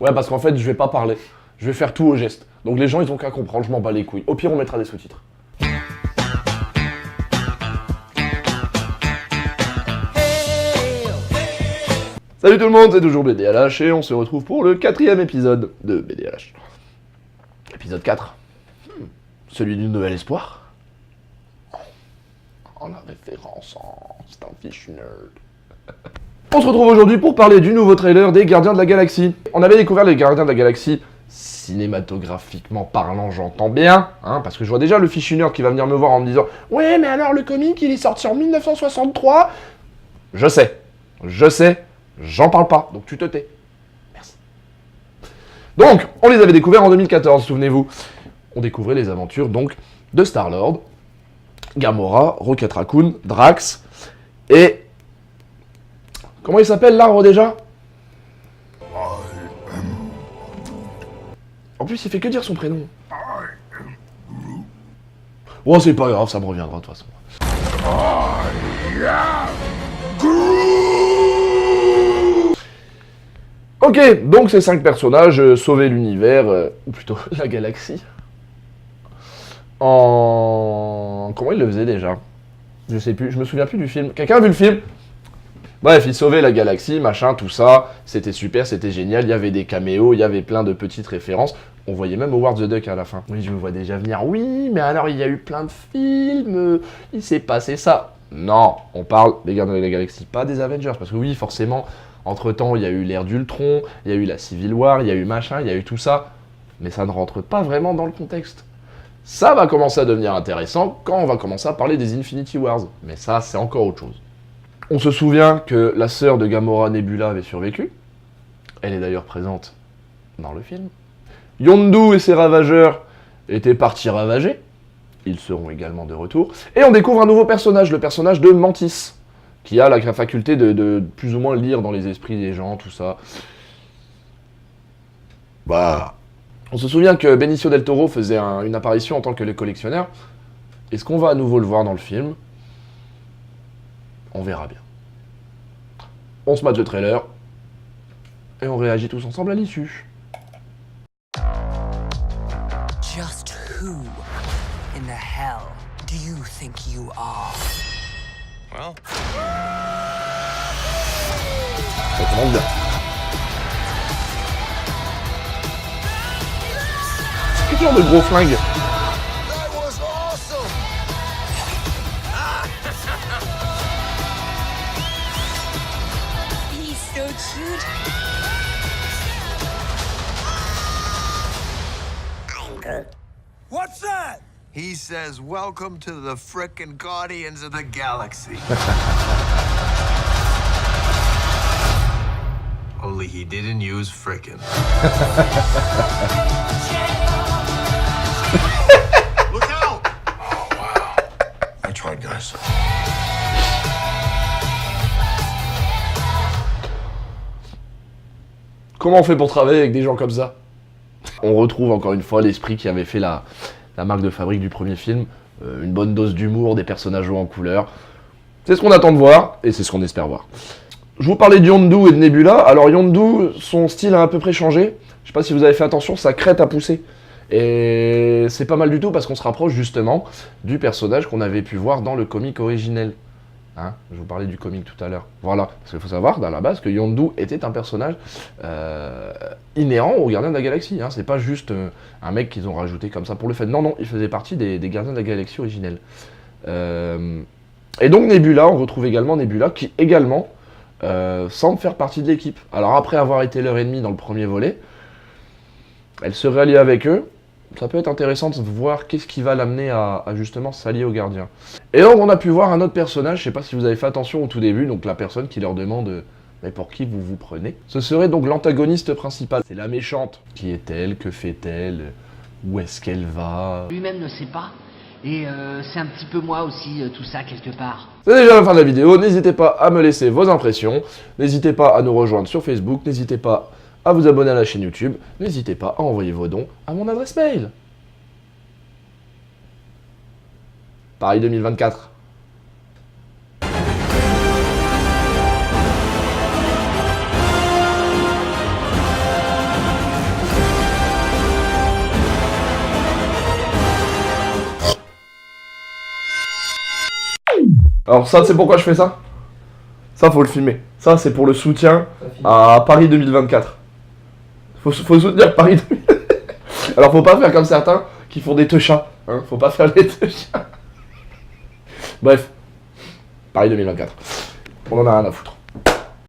Ouais, parce qu'en fait, je vais pas parler. Je vais faire tout au geste. Donc les gens, ils ont qu'à comprendre, je m'en bats les couilles. Au pire, on mettra des sous-titres. Salut tout le monde, c'est toujours BDLH et on se retrouve pour le 4e épisode de BDLH. Épisode 4. Celui du Nouvel Espoir. Oh, la référence, c'est un fichu nerd. On se retrouve aujourd'hui pour parler du nouveau trailer des Gardiens de la Galaxie. On avait découvert les Gardiens de la Galaxie, cinématographiquement parlant, j'entends bien, hein, parce que je vois déjà le fichu nerd qui va venir me voir en me disant « Ouais, mais alors le comic, il est sorti en 1963 !» Je sais, j'en parle pas, donc tu te tais. Merci. Donc, on les avait découverts en 2014, souvenez-vous. On découvrait les aventures, donc, de Star-Lord, Gamora, Rocket Raccoon, Drax, et... Comment il s'appelle l'arbre déjà? En plus, il fait que dire son prénom. Oh, c'est pas grave, ça me reviendra de toute façon. Ok, donc ces 5 personnages sauvaient l'univers, ou plutôt la galaxie. Comment ils le faisaient déjà? Je sais plus, je me souviens plus du film. Quelqu'un a vu le film? Bref, ils sauvaient la galaxie, machin, tout ça. C'était super, c'était génial. Il y avait des caméos, il y avait plein de petites références. On voyait même Howard the Duck à la fin. Oui, je me vois déjà venir. Oui, mais alors il y a eu plein de films. Il s'est passé ça. Non, on parle des Gardiens de la Galaxie, pas des Avengers. Parce que oui, forcément, entre-temps, il y a eu l'ère d'Ultron, il y a eu la Civil War, il y a eu machin, il y a eu tout ça. Mais ça ne rentre pas vraiment dans le contexte. Ça va commencer à devenir intéressant quand on va commencer à parler des Infinity Wars. Mais ça, c'est encore autre chose. On se souvient que la sœur de Gamora, Nebula, avait survécu. Elle est d'ailleurs présente dans le film. Yondu et ses ravageurs étaient partis ravager. Ils seront également de retour. Et on découvre un nouveau personnage, le personnage de Mantis, qui a la faculté de plus ou moins lire dans les esprits des gens, tout ça. Bah... On se souvient que Benicio del Toro faisait une apparition en tant que le collectionneur. Est-ce qu'on va à nouveau le voir dans le film? On verra bien. On se mate le trailer. Et on réagit tous ensemble à l'issue. Just who in the hell do you think you are? Well... Ça commence bien. Quel genre de gros flingue? He's so cute. What's that? He says, welcome to the frickin' Guardians of the Galaxy. Only he didn't use frickin'. Look out! Oh, wow. I tried, guys. Comment on fait pour travailler avec des gens comme ça? On retrouve encore une fois l'esprit qui avait fait la marque de fabrique du premier film. Une bonne dose d'humour, des personnages hauts en couleur. C'est ce qu'on attend de voir, et c'est ce qu'on espère voir. Je vous parlais de Yondu et de Nebula. Alors Yondu, son style a à peu près changé. Je sais pas si vous avez fait attention, sa crête a poussé. Et c'est pas mal du tout parce qu'on se rapproche justement du personnage qu'on avait pu voir dans le comic originel. Hein, je vous parlais du comic tout à l'heure. Voilà, parce qu'il faut savoir, dans la base, que Yondu était un personnage inhérent aux Gardiens de la Galaxie. Hein. C'est pas juste un mec qu'ils ont rajouté comme ça pour le fait. Non, non, il faisait partie des Gardiens de la Galaxie originels. Et donc Nebula, on retrouve également Nebula, qui également semble faire partie de l'équipe. Alors après avoir été leur ennemi dans le premier volet, elle se rallie avec eux. Ça peut être intéressant de voir qu'est-ce qui va l'amener à justement s'allier aux gardiens. Et donc on a pu voir un autre personnage, je sais pas si vous avez fait attention au tout début, donc la personne qui leur demande « Mais pour qui vous vous prenez ?» Ce serait donc l'antagoniste principal. C'est la méchante. Qui est-elle? Que fait-elle? Où est-ce qu'elle va? Lui-même ne sait pas. Et c'est un petit peu moi aussi, tout ça, quelque part. C'est déjà la fin de la vidéo, n'hésitez pas à me laisser vos impressions, n'hésitez pas à nous rejoindre sur Facebook, n'hésitez pas à vous abonner à la chaîne YouTube, n'hésitez pas à envoyer vos dons à mon adresse mail. Paris 2024. Alors ça, c'est pourquoi je fais ça. Ça, faut le filmer. Ça, c'est pour le soutien à Paris 2024. Faut soutenir Paris 2024. Alors, faut pas faire comme certains qui font des teuchas. Hein, faut pas faire les teuchas. Bref. Paris 2024. On en a rien à foutre.